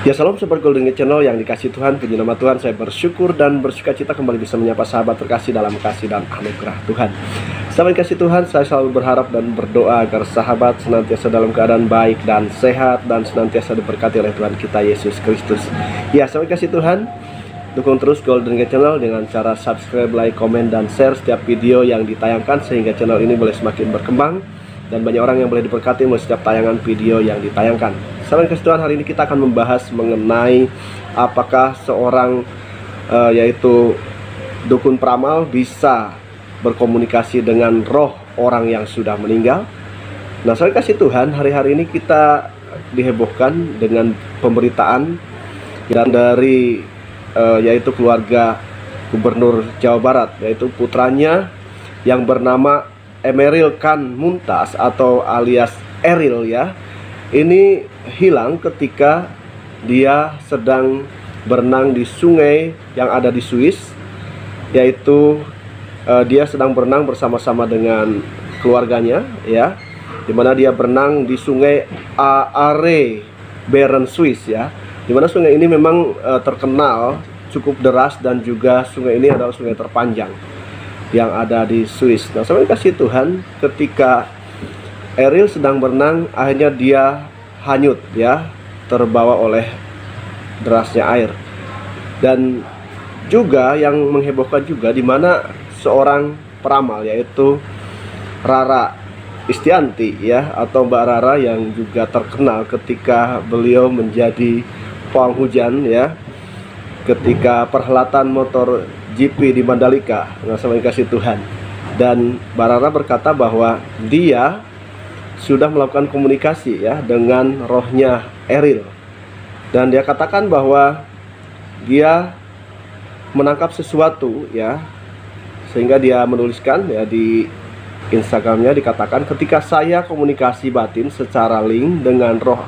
Ya, salam Sobat Golden Gate Channel yang dikasih Tuhan, puji nama Tuhan. Saya bersyukur dan bersuka cita kembali bisa menyapa sahabat terkasih dalam kasih dan anugerah Tuhan. Sahabat kasih Tuhan, saya selalu berharap dan berdoa agar sahabat senantiasa dalam keadaan baik dan sehat dan senantiasa diberkati oleh Tuhan kita Yesus Kristus. Ya, sahabat kasih Tuhan, dukung terus Golden Gate Channel dengan cara subscribe, like, komen, dan share setiap video yang ditayangkan sehingga channel ini boleh semakin berkembang dan banyak orang yang boleh diberkati melalui setiap tayangan video yang ditayangkan. Sahabat kasih Tuhan, hari ini kita akan membahas mengenai apakah seorang yaitu dukun peramal bisa berkomunikasi dengan roh orang yang sudah meninggal. Nah, sahabat kasih Tuhan, hari-hari ini kita dihebohkan dengan pemberitaan dan dari yaitu keluarga Gubernur Jawa Barat, yaitu putranya yang bernama Emeril Khan Mumtaz atau alias Eril ya. Ini hilang ketika dia sedang berenang di sungai yang ada di Swiss, yaitu dia sedang berenang bersama-sama dengan keluarganya ya, dimana dia berenang di sungai Aare Beren Swiss ya, dimana sungai ini memang terkenal cukup deras dan juga sungai ini adalah sungai terpanjang yang ada di Swiss. Nah, sahabat kasih Tuhan, ketika Eril sedang berenang, akhirnya dia hanyut ya, terbawa oleh derasnya air. Dan juga yang menghebohkan juga di mana seorang peramal yaitu Rara Istianti ya, atau Mbak Rara yang juga terkenal ketika beliau menjadi pawang hujan ya, ketika perhelatan motor GP di Mandalika. Nah, sama kasih Tuhan, dan Mbak Rara berkata bahwa dia sudah melakukan komunikasi ya dengan rohnya Eril, dan dia katakan bahwa dia menangkap sesuatu ya, sehingga dia menuliskan ya di Instagramnya, dikatakan ketika saya komunikasi batin secara link dengan roh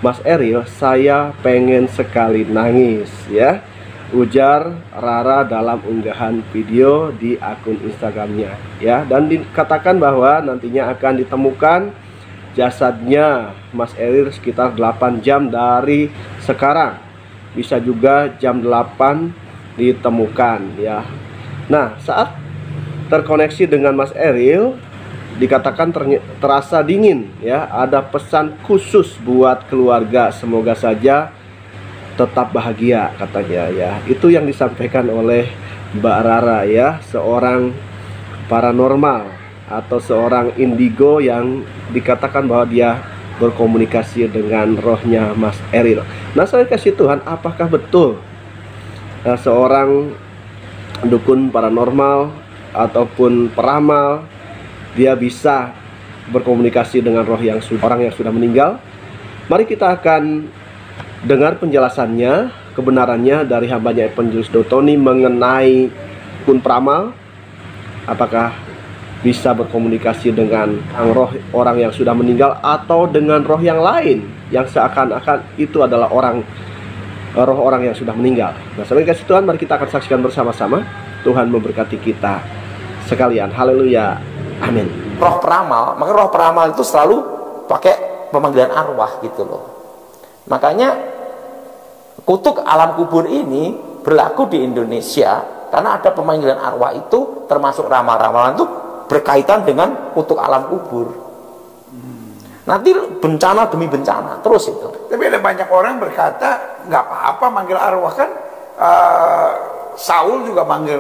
Mas Eril, saya pengen sekali nangis ya, ujar Rara dalam unggahan video di akun Instagramnya ya. Dan dikatakan bahwa nantinya akan ditemukan jasadnya Mas Eril sekitar 8 jam dari sekarang, bisa juga jam 8 ditemukan ya. Nah, saat terkoneksi dengan Mas Eril, dikatakan terasa dingin ya. Ada pesan khusus buat keluarga, semoga saja tetap bahagia katanya ya. Itu yang disampaikan oleh Mbak Rara ya, seorang paranormal atau seorang indigo yang dikatakan bahwa dia berkomunikasi dengan rohnya Mas Eril. Nah, saya kasih Tuhan, apakah betul seorang dukun paranormal ataupun peramal dia bisa berkomunikasi dengan roh yang orang yang sudah meninggal? Mari kita akan dengar penjelasannya, kebenarannya dari hambanya Evangelis Dotoni mengenai dukun peramal. Apakah bisa berkomunikasi dengan roh orang yang sudah meninggal atau dengan roh yang lain yang seakan-akan itu adalah roh orang yang sudah meninggal? Nah, sahabat kasih Tuhan, mari kita akan saksikan bersama-sama. Tuhan memberkati kita sekalian. Haleluya. Amin. Roh peramal, maka roh peramal itu selalu pakai pemanggilan arwah gitu loh. Makanya kutuk alam kubur ini berlaku di Indonesia karena ada pemanggilan arwah itu, termasuk ramal-ramalan itu berkaitan dengan kutuk alam kubur. Nanti bencana demi bencana terus itu. Tapi ada banyak orang berkata nggak apa-apa manggil arwah, kan Saul juga manggil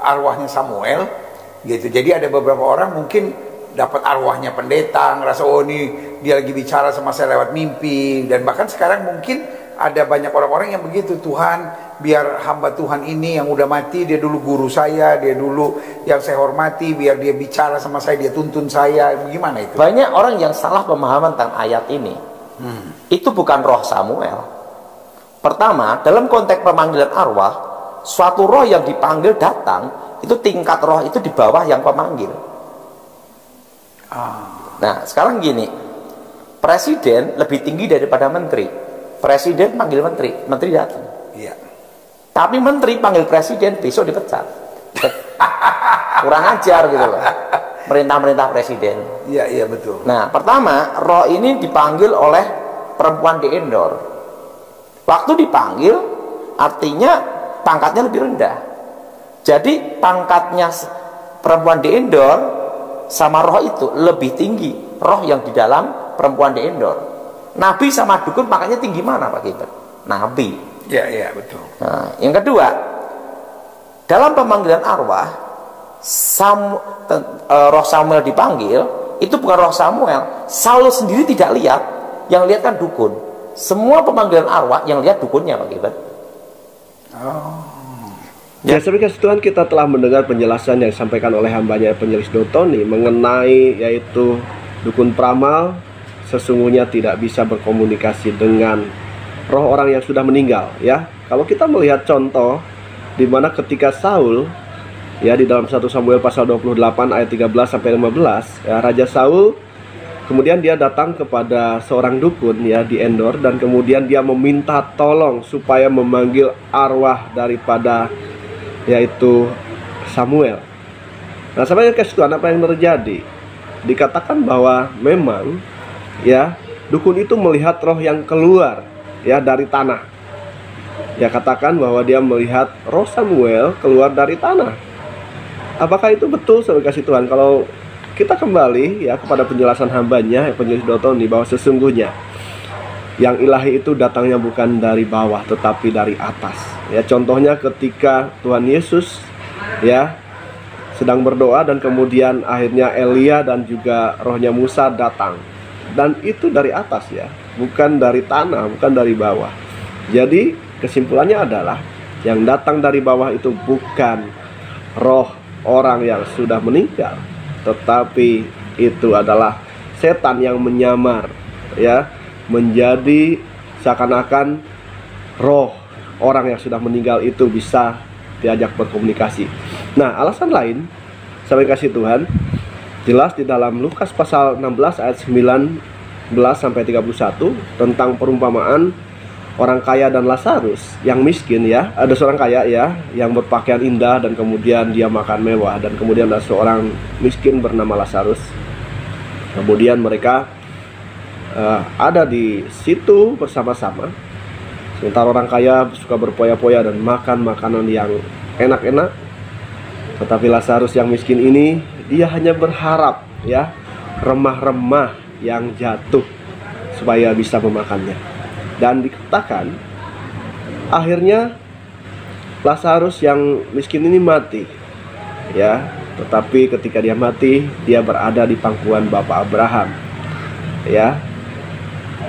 arwahnya Samuel gitu. Jadi ada beberapa orang mungkin dapat arwahnya pendeta, ngerasa oh ini dia lagi bicara sama saya lewat mimpi. Dan bahkan sekarang mungkin ada banyak orang-orang yang begitu, Tuhan biar hamba Tuhan ini yang udah mati, dia dulu guru saya, dia dulu yang saya hormati, biar dia bicara sama saya, dia tuntun saya. Bagaimana itu? Banyak orang yang salah pemahaman tentang ayat ini. Itu bukan roh Samuel. Pertama, dalam konteks pemanggilan arwah, suatu roh yang dipanggil datang, itu tingkat roh itu di bawah yang pemanggil. Nah, sekarang gini, presiden lebih tinggi daripada menteri. Presiden panggil menteri, menteri datang. Iya. Tapi menteri panggil presiden, besok dipecat. Kurang ajar gitu loh. Merintah-merintah presiden. Iya, iya betul. Nah, pertama, roh ini dipanggil oleh perempuan di Endor. Waktu dipanggil artinya pangkatnya lebih rendah. Jadi pangkatnya perempuan di Endor sama roh itu lebih tinggi, roh yang di dalam perempuan di Endor. Nabi sama dukun pangkatnya tinggi mana Pak Gilbert? Nabi. Ya, ya, betul. Nah, yang kedua, dalam pemanggilan arwah, roh Samuel dipanggil, itu bukan roh Samuel. Saul sendiri tidak lihat, yang lihat kan dukun. Semua pemanggilan arwah yang lihat dukunnya Pak Gilbert. Ya, saudara Tuhan, kita telah mendengar penjelasan yang disampaikan oleh hambanya Evangelis Dotoni mengenai yaitu dukun peramal sesungguhnya tidak bisa berkomunikasi dengan roh orang yang sudah meninggal. Ya, kalau kita melihat contoh di mana ketika Saul, ya, di dalam 1 Samuel pasal 28 ayat 13 sampai 15, ya, Raja Saul kemudian dia datang kepada seorang dukun, ya, di Endor, dan kemudian dia meminta tolong supaya memanggil arwah daripada yaitu Samuel. Nah, sampai ke Tuhan, apa yang terjadi? Dikatakan bahwa memang, ya, dukun itu melihat roh yang keluar, ya, dari tanah. Ya, katakan bahwa dia melihat roh Samuel keluar dari tanah. Apakah itu betul, saudara kasih Tuhan? Kalau kita kembali, ya, kepada penjelasan hambanya Evangelis Dotoni bahwa sesungguhnya yang ilahi itu datangnya bukan dari bawah tetapi dari atas. Ya, contohnya ketika Tuhan Yesus, ya, sedang berdoa dan kemudian akhirnya Elia dan juga rohnya Musa datang. Dan itu dari atas, ya, bukan dari tanah, bukan dari bawah. Jadi kesimpulannya adalah yang datang dari bawah itu bukan roh orang yang sudah meninggal, tetapi itu adalah setan yang menyamar, ya, menjadi seakan-akan roh orang yang sudah meninggal itu bisa diajak berkomunikasi. Nah, alasan lain, sampai kasih Tuhan, jelas di dalam Lukas pasal 16 ayat 19 sampai 31 tentang perumpamaan orang kaya dan Lazarus yang miskin, ya. Ada seorang kaya, ya, yang berpakaian indah dan kemudian dia makan mewah, dan kemudian ada seorang miskin bernama Lazarus. Kemudian mereka ada di situ bersama-sama. Sementara orang kaya suka berpoya-poya dan makan makanan yang enak-enak, tetapi Lazarus yang miskin ini dia hanya berharap, ya, remah-remah yang jatuh supaya bisa memakannya. Dan dikatakan akhirnya Lazarus yang miskin ini mati, ya, tetapi ketika dia mati dia berada di pangkuan Bapak Abraham, ya,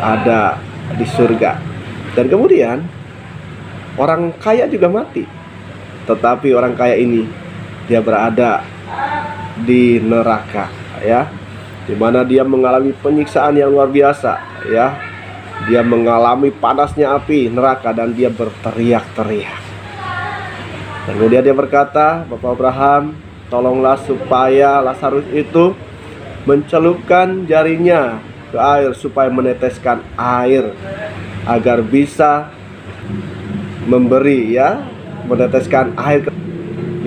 ada di surga. Dan kemudian orang kaya juga mati, tetapi orang kaya ini dia berada di neraka, ya, di mana dia mengalami penyiksaan yang luar biasa, ya. Dia mengalami panasnya api neraka dan dia berteriak-teriak. Dan kemudian dia berkata, Bapak Abraham, tolonglah supaya Lazarus itu mencelupkan jarinya ke air supaya meneteskan air agar bisa memberi, ya, meneteskan air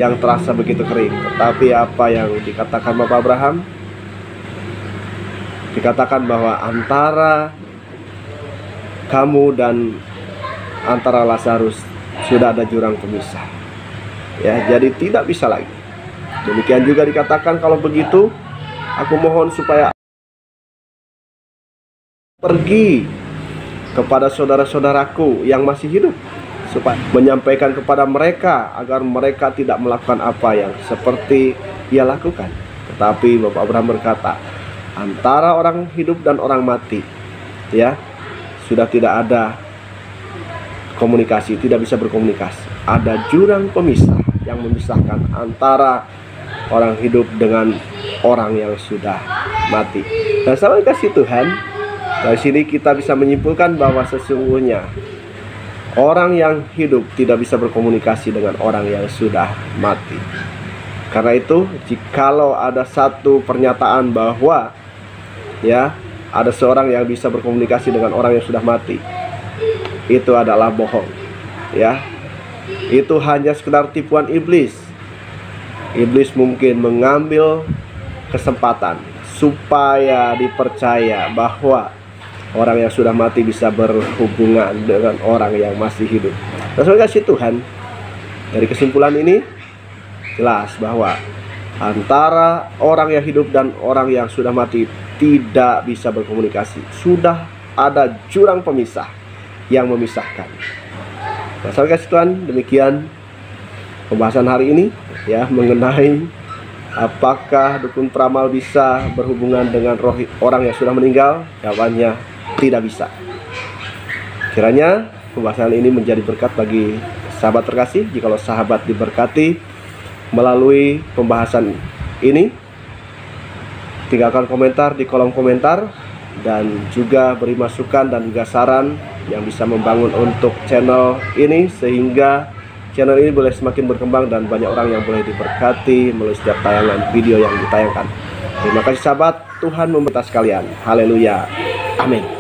yang terasa begitu kering. Tetapi apa yang dikatakan Bapak Abraham? Dikatakan bahwa antara kamu dan antara Lazarus sudah ada jurang pemisah, ya, jadi tidak bisa lagi. Demikian juga dikatakan, kalau begitu aku mohon supaya pergi kepada saudara-saudaraku yang masih hidup, supaya menyampaikan kepada mereka agar mereka tidak melakukan apa yang seperti ia lakukan. Tetapi Bapak Abraham berkata, antara orang hidup dan orang mati, ya, sudah tidak ada komunikasi, tidak bisa berkomunikasi. Ada jurang pemisah yang memisahkan antara orang hidup dengan orang yang sudah mati. Dan sama kasih Tuhan, dari sini kita bisa menyimpulkan bahwa sesungguhnya orang yang hidup tidak bisa berkomunikasi dengan orang yang sudah mati. Karena itu, jikalau ada satu pernyataan bahwa, ya, ada seorang yang bisa berkomunikasi dengan orang yang sudah mati, itu adalah bohong, ya. Itu hanya sekedar tipuan iblis. Iblis mungkin mengambil kesempatan supaya dipercaya bahwa orang yang sudah mati bisa berhubungan dengan orang yang masih hidup. Nah, saudara kasih Tuhan, dari kesimpulan ini jelas bahwa antara orang yang hidup dan orang yang sudah mati tidak bisa berkomunikasi. Sudah ada jurang pemisah yang memisahkan. Nah, saudara kasih Tuhan, demikian pembahasan hari ini ya, mengenai apakah dukun peramal bisa berhubungan dengan roh orang yang sudah meninggal. Jawabannya tidak bisa. Kiranya pembahasan ini menjadi berkat bagi sahabat terkasih. Jikalau sahabat diberkati melalui pembahasan ini, tinggalkan komentar di kolom komentar, dan juga beri masukan dan juga saran yang bisa membangun untuk channel ini, sehingga channel ini boleh semakin berkembang dan banyak orang yang boleh diberkati melalui setiap tayangan video yang ditayangkan. Terima kasih sahabat, Tuhan memberkati sekalian. Haleluya. Amin.